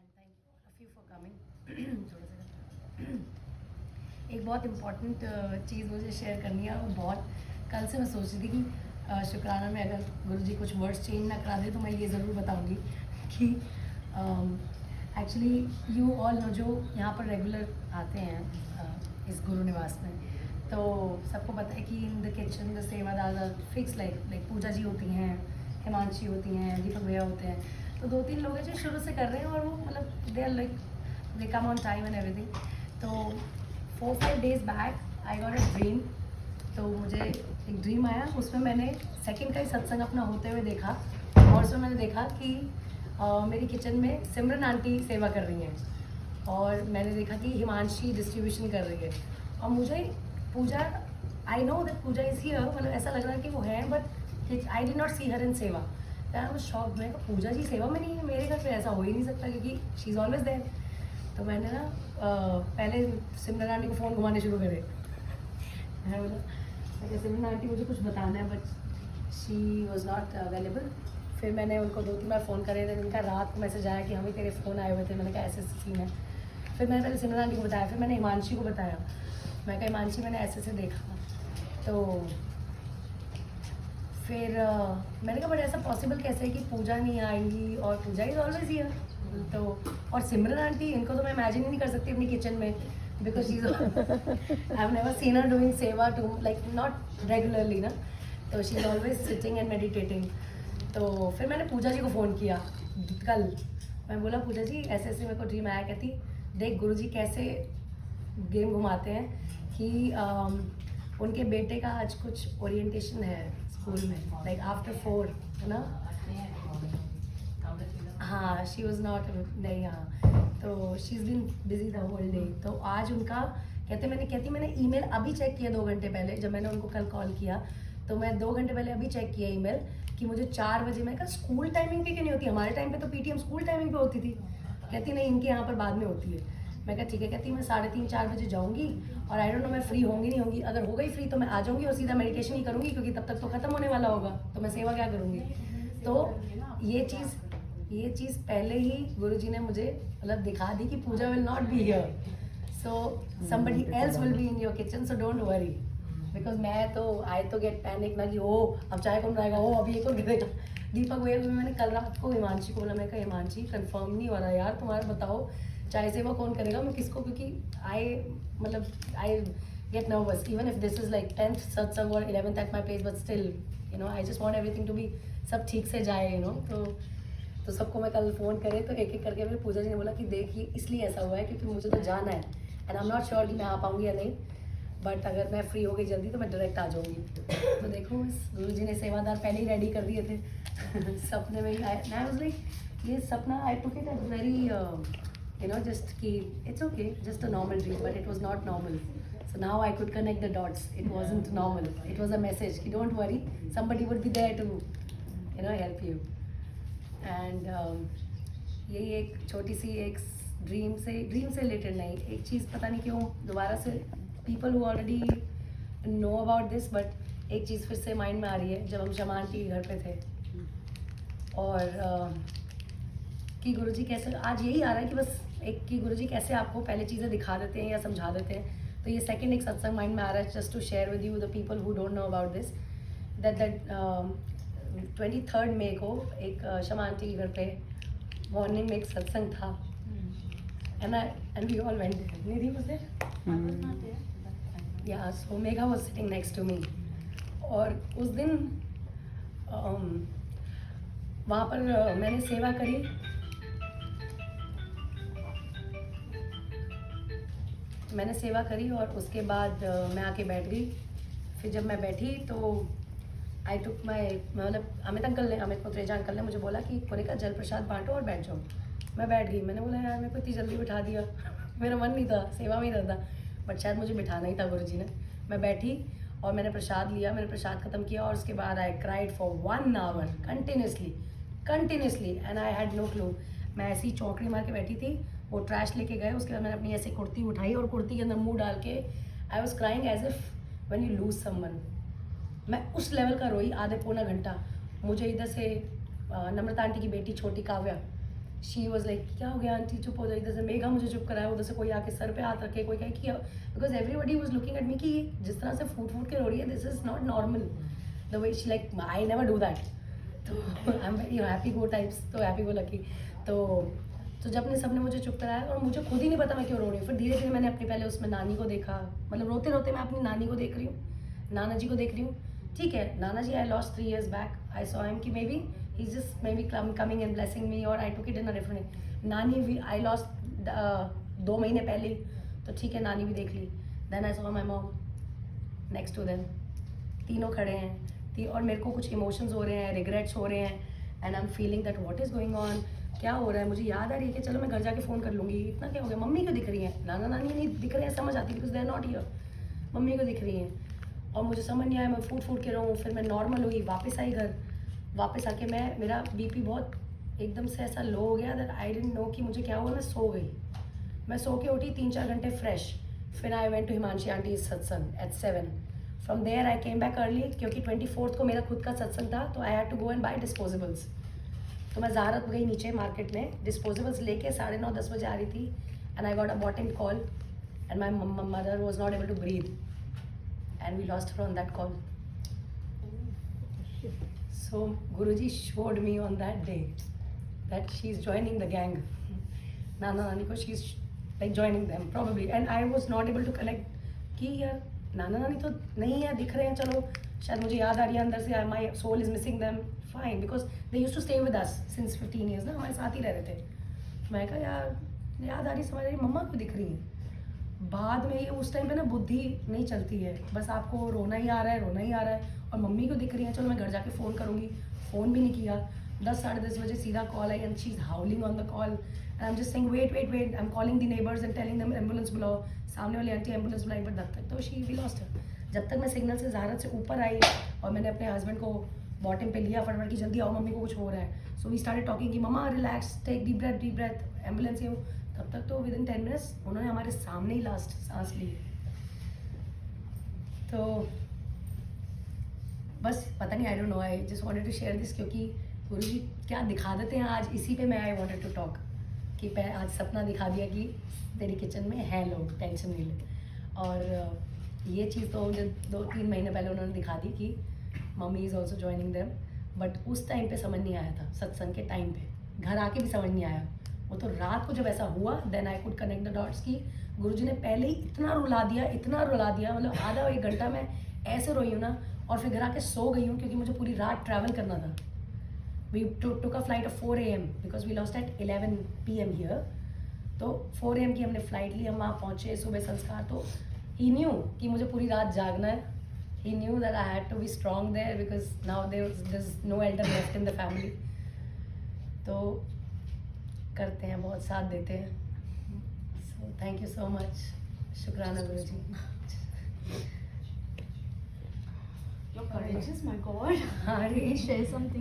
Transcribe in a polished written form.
And thank you all of you for coming. थोड़ा सा एक बहुत इम्पॉर्टेंट चीज़ मुझे शेयर करनी है। वो बहुत कल से मैं सोच रही थी कि शुक्राना में अगर गुरुजी कुछ वर्ड्स चेंज ना करा दे तो मैं ये ज़रूर बताऊंगी कि एक्चुअली यू ऑल नो जो यहाँ पर रेगुलर आते हैं इस गुरु निवास में, तो सबको पता है कि इन द किचन द सेवादार फिक्स लाइक पूजा जी होती हैं, हिमांशी होती हैं, दीपक भैया होते हैं। तो 2-3 लोग हैं जो शुरू से कर रहे हैं और वो मतलब they are like they come on time and everything. तो 4-5 days back I got a dream. तो मुझे एक ड्रीम आया, उसमें मैंने सेकंड का ही सत्संग अपना होते हुए देखा और उसमें मैंने देखा कि मेरी किचन में सिमरन आंटी सेवा कर रही हैं और मैंने देखा कि हिमांशी डिस्ट्रीब्यूशन कर रही है। और मुझे Puja, I know that Puja is here, मतलब ऐसा लग रहा है कि वो है, but I did not see her in seva. I was shocked. मैं कहा पूजा जी सेवा में नहीं है, मेरे घर पे ऐसा हो ही नहीं सकता क्योंकि शी इज़ ऑलवेज देयर। तो मैंने ना पहले सिमरन आंटी को फ़ोन घुमाने शुरू करे। मैं बोला सिमरन आंटी मुझे कुछ बताना है, but she was not available. फिर मैंने उनको 2-3 बार फ़ोन करे थे, उनका रात को मैसेज आया कि हमें तेरे फ़ोन आए हुए थे। मैंने कहा ऐसे सीन है। फिर मैंने पहले सिमरन आंटी को बताया, फिर मैंने हिमांशी को बताया। मैं कहा हिमांशी मैंने ऐसे देखा। तो फिर मैंने कहा बट ऐसा पॉसिबल कैसे है कि पूजा नहीं आएंगी और पूजा इज ऑलवेज हियर। तो और सिमरन आंटी, इनको तो मैं इमेजिन ही नहीं कर सकती अपनी किचन में, because she I have never seen her doing सेवा टू लाइक नॉट रेगुलरली ना। तो she is always sitting and meditating. तो फिर मैंने पूजा जी को फ़ोन किया कल। मैं बोला पूजा जी ऐसे ऐसे मेरे को ड्रीम आया, कहती देख गुरुजी कैसे गेम घुमाते हैं कि उनके बेटे का आज कुछ ओरिएंटेशन है स्कूल में, लाइक आफ्टर 4 है ना। हाँ शी वॉज नॉट नहीं, हाँ तो she is been busy the whole day. तो आज उनका मैंने ईमेल अभी चेक किया 2 घंटे पहले, जब मैंने उनको कल कॉल किया तो मैं 2 घंटे पहले अभी चेक किया ईमेल कि मुझे 4 बजे। मैं कहा स्कूल टाइमिंग पे क्यों नहीं होती, हमारे टाइम पे तो पीटीएम स्कूल टाइमिंग पे होती थी। कहती नहीं इनके यहाँ पर बाद में होती है। मैं कहा ठीक है। कहती मैं 3:30-4 बजे जाऊँगी और आई डोंट नो मैं फ्री होंगी नहीं होंगी, अगर हो गई फ्री तो मैं आ जाऊँगी और सीधा मेडिटेशन ही करूँगी क्योंकि तब तक तो ख़त्म होने वाला होगा, तो मैं सेवा क्या करूँगी। तो ये चीज़ पहले ही गुरुजी ने मुझे मतलब दिखा दी कि Puja will not be here, so somebody else will be in your kitchen, so don't worry. Because मैं तो आई तो गेट पैनिक ना कि ओ अब चाय कौन बनाएगा, ओ अभी एक और करेगा। दीपक भैया को मैंने कल रात को हिमांशी को बोला, मैं कहा हिमांशी कंफर्म नहीं हो रहा यार तुम्हारा, बताओ चाय सेवा कौन करेगा, मैं किसको, क्योंकि I get nervous even if this is like 10th satsang और 11th at my page, but still you know I just want everything to be सब ठीक से जाए, यू नो। तो सबको मैं कल फ़ोन करे तो एक एक करके फिर पूजा जी ने बोला कि देखिए इसलिए ऐसा हुआ है क्योंकि मुझे तो जाना है and I am not sure कि मैं आ पाऊँगी या नहीं, बट अगर मैं फ्री हो गई जल्दी तो मैं डायरेक्ट आ जाऊँगी। तो देखो इस गुरु जी ने सेवादार पहले ही रेडी कर दिए थे सपने में ही। आई वाज लाइक ये सपना I took it as very you know just कि it's okay just a normal dream, but it was not normal. So now I could connect the dots. It wasn't normal. It was a message कि don't worry, somebody would be there to you know help you. And यही एक छोटी सी एक dream से related नहीं, एक चीज़ पता नहीं क्यों दोबारा से people who already know about this, but एक चीज़ फिर से माइंड में आ रही है। जब हम शमा आंटी के घर पे थे और कि गुरुजी कैसे, आज यही आ रहा है कि बस एक कि गुरुजी कैसे आपको पहले चीज़ें दिखा देते हैं या समझा देते हैं। तो ये सेकंड एक सत्संग माइंड में आ रहा है just to share with you the people who don't know about this, that 23rd मई को एक शमा आंटी के घर पे मॉर्निंग में एक सत्संग था and we all went there. Nidhi was there, yeah so Megha was sitting next to me. और उस दिन वहाँ पर मैंने सेवा करी। और उसके बाद मैं आके बैठ गई। फिर जब मैं बैठी तो आई टुक माई मतलब अमित पुत्रेजा अंकल ने मुझे बोला कि कोरिका जल प्रसाद बांटो और बैठ जाओ। मैं बैठ गई। मैंने बोला यार मेरे को इतनी जल्दी बिठा दिया मेरा मन नहीं था, सेवा में ही रहता, बट शायद मुझे बिठाना ही था गुरुजी ने। मैं बैठी और मैंने प्रसाद लिया, मैंने प्रसाद ख़त्म किया और उसके बाद I cried for 1 hour continuously and I had no clue. मैं ऐसी चौंकड़ी मार के बैठी थी। वो ट्रैश लेके गए, उसके बाद मैंने अपनी ऐसे कुर्ती उठाई और कुर्ती के अंदर मुंह डाल के I was crying as if when you lose someone. मैं उस लेवल का रोई आधे पौना घंटा। मुझे इधर से नम्रता आंटी की बेटी छोटी काव्या शी वॉज लाइक क्या हो गया आंटी, चुप हो जाओ, इधर से मेघा मुझे चुप कराया, उधर से कोई आके सर पे हाथ रखे, कोई कहे कि because everybody was looking at me कि जिस तरह से फूट के रो रही है, this is not normal the way she like, I never do that. तो I am very happy go types, तो हैप्पी गो लकी। तो जब ने सबने मुझे चुप कराया और मुझे खुद ही नहीं पता मैं क्यों रो रही हूँ। फिर धीरे धीरे मैंने अपनी पहले उसमें नानी को देखा, मतलब रोते रोते मैं अपनी नानी को देख रही हूँ, नाना जी को देख रही हूँ। ठीक है, nana ji I lost 3 years back, I saw him कि maybe he just maybe coming and blessing me, और I took it in a different. नानी भी आई लॉस्ट 2 महीने पहले, तो ठीक है नानी भी देख ली। Then I saw my mom next to them, तीनों खड़े हैं और मेरे को कुछ इमोशंस हो रहे हैं, रिग्रेट्स हो रहे हैं, and I am feeling that what is going on, क्या हो रहा है। मुझे याद आ रही है कि चलो मैं घर जाके फ़ोन कर लूँगी, इतना क्या हो गया। मम्मी क्यों दिख रही हैं, नाना नानी नहीं दिख रहे हैं, समझ आती because they are not here, mummy को दिख रही हैं। और मुझे समझ नहीं आया, मैं फूट के रहूँ। फिर मैं नॉर्मल हुई, वापस आई घर, वापस आके मेरा बीपी बहुत एकदम से ऐसा लो हो गया दैट आई डिडंट नो कि मुझे क्या हुआ। मैं सो गई, मैं सो के उठी 3-4 घंटे फ्रेश। फिर I went to Himanshi aunty satsang at 7। From there I came back early, क्योंकि 24th को मेरा खुद का सत्संग था, तो I had to go and buy disposables. तो मैं ज़ारत गई नीचे मार्केट में, डिस्पोजेबल्स लेके 9:30-10 बजे आ रही थी, and I got a bottom call and my mother was not able to breathe and we lost her on that call. So Guruji showed me on that day that she's joining the gang. नाना नानी को she's like joining them probably, and I was not able to connect कि यार नाना नानी तो नहीं है, दिख रहे हैं, चलो शायद मुझे याद आ रही है अंदर से, my soul is missing them, fine, because they used to stay with us since 15 years ना, हमारे साथ ही रह रहे थे। मैं कहा यार याद आ रही, समझ रही, मम्मा को दिख रही है। बाद में ये उस टाइम पे ना बुद्धि नहीं चलती है, बस आपको रोना ही आ रहा है, रोना ही आ रहा है, और मम्मी को दिख रही है, चलो मैं घर जाके फ़ोन करूँगी। फ़ोन भी नहीं किया, 10-10:30 बजे सीधा कॉल आई and she is howling on the call and I am just saying wait, I am calling the neighbours and telling them ambulance बुलाओ, सामने वाली आंटी एम्बुलेंस बुलाई, बट तब तक तो शी वी लॉस्ट हर। जब तक मैं सिग्नल से ज़ारत से ऊपर आई और मैंने अपने हस्बैंड को बॉटम पे लिया फटाफट की, जल्दी आओ मम्मी को कुछ हो रहा है। सो वी स्टार्टेड टॉकिंग कि mamma relax, take deep breath, ambulance ये हो। तब तक तो विद इन 10 minutes उन्होंने हमारे सामने ही लास्ट सांस ली। तो बस पता नहीं, I don't know, I just wanted to share this, क्योंकि गुरुजी क्या दिखा देते हैं आज, इसी पे मैं आई वांटेड टू टॉक कि मैं आज सपना दिखा दिया कि तेरी किचन में हैं लोग, टेंशन नहीं ले। और ये चीज़ तो मुझे 2-3 महीने पहले उन्होंने दिखा दी कि mummy is also joining them, but उस टाइम पे समझ नहीं आया था, सत्संग के टाइम पे, घर आके भी समझ नहीं आया। वो तो रात को जब ऐसा हुआ, then I could connect the dots की गुरुजी ने पहले ही इतना रुला दिया, मतलब आधा 1 घंटा मैं ऐसे रोई हूँ ना, और फिर घर आके सो गई हूँ, क्योंकि मुझे पूरी रात ट्रैवल करना था। We took a flight of 4 AM because we lost at 11 PM here. तो 4 AM की हमने फ़्लाइट ली, हम वहाँ पहुँचे, सुबह संस्कार। तो ही न्यू कि मुझे पूरी रात जागना है, he knew that I had to be strong there because now there is no elder left in the family. तो करते हैं, बहुत साथ देते हैं। So thank you so much, शुक्राना गुरु जी। Your courageous, my God. हाँ, Please share something.